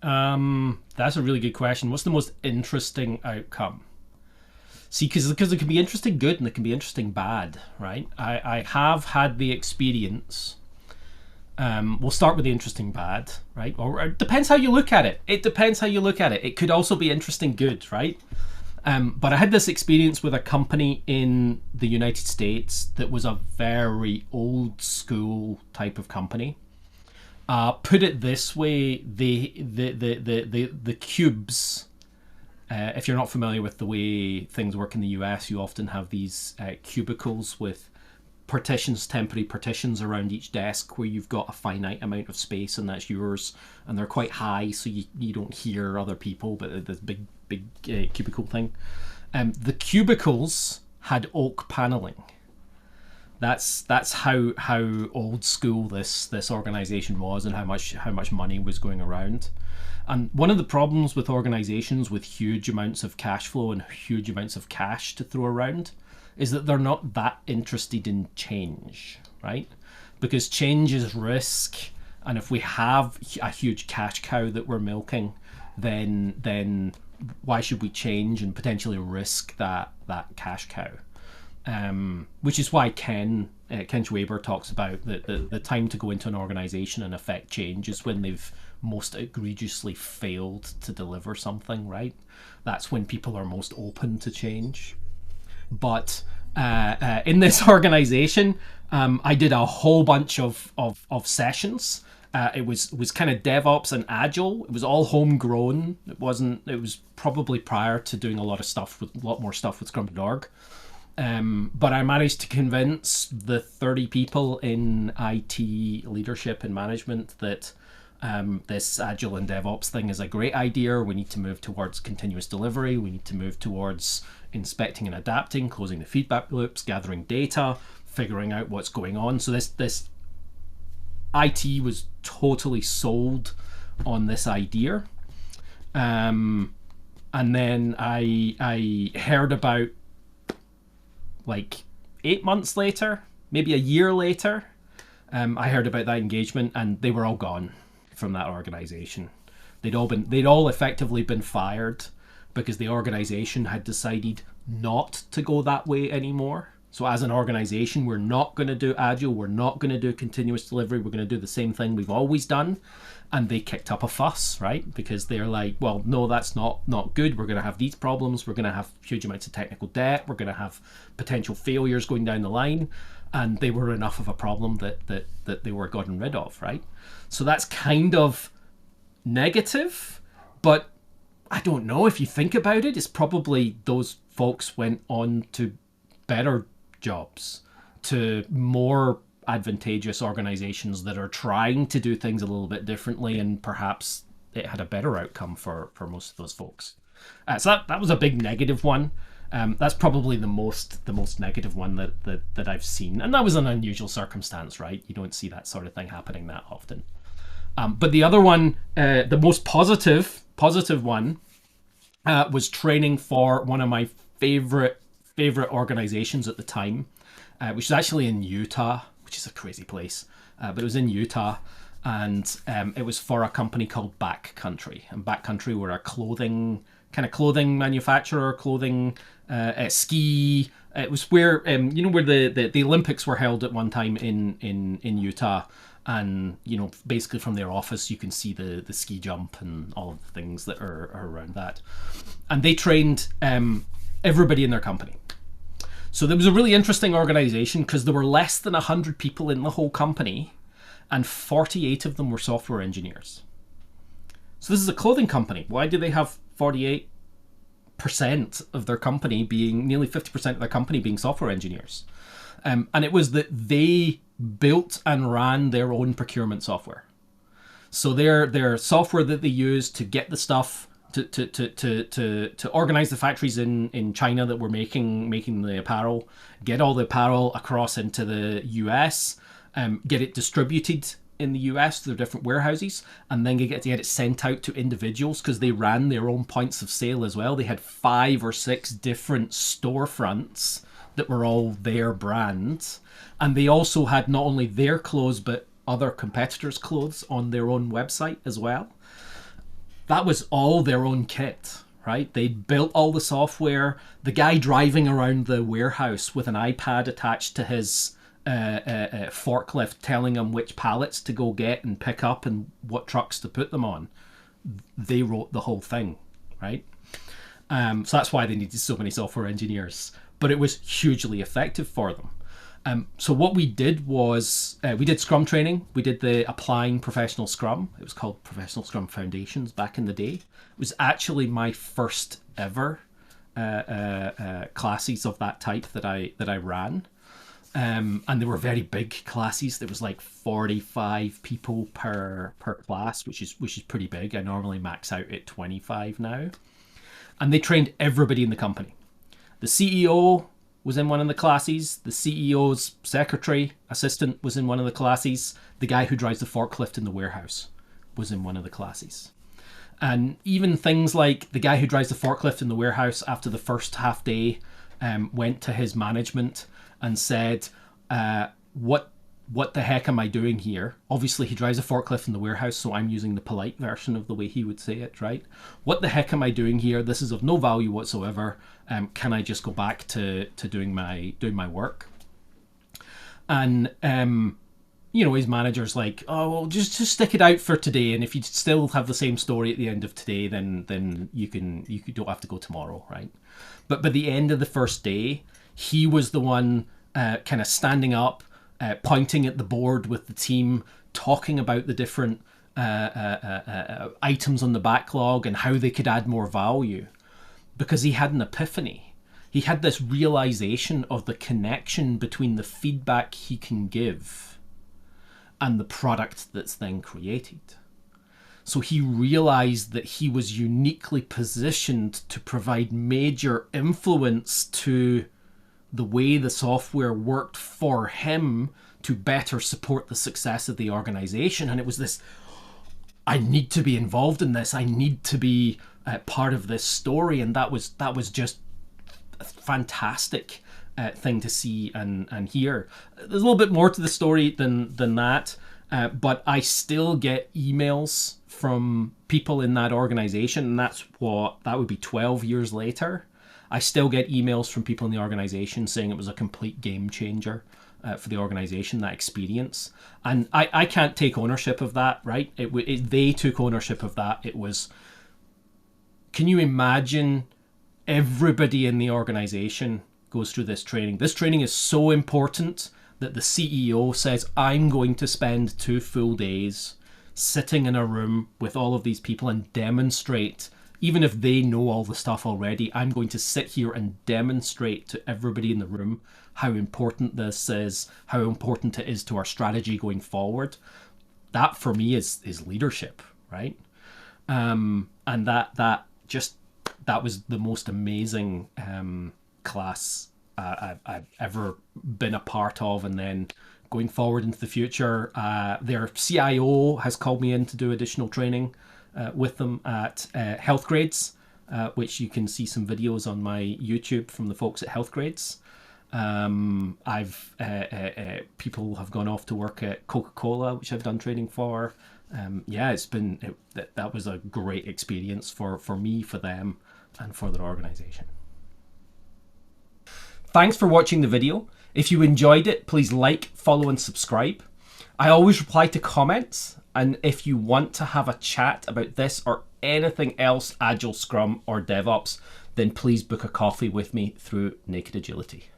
That's a really good question. What's the most interesting outcome? See, because it can be interesting good and it can be interesting bad, right? I have had the experience. We'll start with the interesting bad, right? Or it depends how you look at it. It depends how you look at it. It could also be interesting good, right? But I had this experience with a company in the United States that was a very old school type of company. Put it this way, the cubes. If you're not familiar with the way things work in the US, you often have these cubicles with partitions, temporary partitions around each desk where you've got a finite amount of space and that's yours. And they're quite high, so you don't hear other people, but this big cubicle thing. The cubicles had oak paneling. That's how old school this organization was and how much money was going around. And one of the problems with organizations with huge amounts of cash flow and huge amounts of cash to throw around is that they're not that interested in change, right? Because change is risk, and if we have a huge cash cow that we're milking, then why should we change and potentially risk that cash cow? Which is why Ken Schwaber talks about the time to go into an organization and affect change is when they've most egregiously failed to deliver something, right? That's when people are most open to change. But in this organization, I did a whole bunch of sessions. It was kind of DevOps and Agile. It was all homegrown. It wasn't. It was probably prior to doing a lot more stuff with Scrum.org. But I managed to convince the 30 people in IT leadership and management that this Agile and DevOps thing is a great idea. We need to move towards continuous delivery. We need to move towards inspecting and adapting, closing the feedback loops, gathering data, figuring out what's going on. So this IT was totally sold on this idea. And then I heard about, like 8 months later, maybe a year later, I heard about that engagement, and they were all gone from that organization. They'd all effectively been fired because the organization had decided not to go that way anymore. So as an organization, we're not going to do Agile, we're not going to do continuous delivery, we're going to do the same thing we've always done. And they kicked up a fuss, right? Because they're like, well, no, that's not good. We're going to have these problems. We're going to have huge amounts of technical debt. We're going to have potential failures going down the line. And they were enough of a problem that they were gotten rid of, right? So that's kind of negative, but I don't know, if you think about it, it's probably those folks went on to better jobs, to more advantageous organizations that are trying to do things a little bit differently, and perhaps it had a better outcome for most of those folks. So that was a big negative one. That's probably the most negative one that I've seen, and that was an unusual circumstance, right? You don't see that sort of thing happening that often. But the other one, the most positive one, was training for one of my favorite organizations at the time, which is actually in Utah, which is a crazy place, but it was in Utah, and it was for a company called Backcountry. And Backcountry were a clothing manufacturer, ski. It was where where the Olympics were held at one time in Utah, and basically from their office you can see the ski jump and all of the things that are around that. And they trained everybody in their company. So there was a really interesting organization because there were less than 100 people in the whole company, and 48 of them were software engineers. So this is a clothing company. Why do they have 48% of their company being, nearly 50% of their company being software engineers? And it was that they built and ran their own procurement software. So their software that they use to get the stuff to organize the factories in China that were making the apparel, get all the apparel across into the US, get it distributed in the US to their different warehouses, and then get it sent out to individuals, because they ran their own points of sale as well. They had 5 or 6 different storefronts that were all their brands, and they also had not only their clothes but other competitors' clothes on their own website as well. that was all their own kit, right? They built all the software. The guy driving around the warehouse with an iPad attached to his forklift telling him which pallets to go get and pick up and what trucks to put them on. They wrote the whole thing, right? So that's why they needed so many software engineers. But it was hugely effective for them. So what we did was we did Scrum training. We did the Applying Professional Scrum. It was called Professional Scrum Foundations back in the day. It was actually my first ever classes of that type that I ran. And they were very big classes. There was like 45 people per class, which is pretty big. I normally max out at 25 now. And they trained everybody in the company. The CEO was in one of the classes. The CEO's secretary, assistant was in one of the classes. The guy who drives the forklift in the warehouse was in one of the classes. And even things like the guy who drives the forklift in the warehouse after the first half day went to his management and said, what the heck am I doing here? Obviously, he drives a forklift in the warehouse, so I'm using the polite version of the way he would say it, right? What the heck am I doing here? This is of no value whatsoever. Can I just go back to doing my work? And his manager's like, oh, well, just stick it out for today, and if you still have the same story at the end of today, then you don't have to go tomorrow, right? But by the end of the first day, he was the one kind of standing up, pointing at the board with the team, talking about the different items on the backlog and how they could add more value, because he had an epiphany. He had this realization of the connection between the feedback he can give and the product that's then created. So he realized that he was uniquely positioned to provide major influence to the way the software worked for him to better support the success of the organization. And it was this, I need to be involved in this. I need to be part of this story. And that was just a fantastic thing to see and hear. There's a little bit more to the story than that. But I still get emails from people in that organization. And that would be 12 years later. I still get emails from people in the organization saying it was a complete game changer for the organization, that experience. And I can't take ownership of that, right? They took ownership of that. It was, can you imagine everybody in the organization goes through this training? This training is so important that the CEO says, I'm going to spend 2 full days sitting in a room with all of these people and demonstrate. Even if they know all the stuff already, I'm going to sit here and demonstrate to everybody in the room how important this is, how important it is to our strategy going forward. That for me is leadership, right? And that was the most amazing class I've ever been a part of. And then going forward into the future, their CIO has called me in to do additional training with them at Health Grades, which you can see some videos on my YouTube from the folks at Health Grades. People have gone off to work at Coca-Cola, which I've done training for. That was a great experience for me, for them, and for their organization. Thanks for watching the video. If you enjoyed it, please like, follow, and subscribe. I always reply to comments. And if you want to have a chat about this or anything else, Agile, Scrum, or DevOps, then please book a coffee with me through NKD Agility.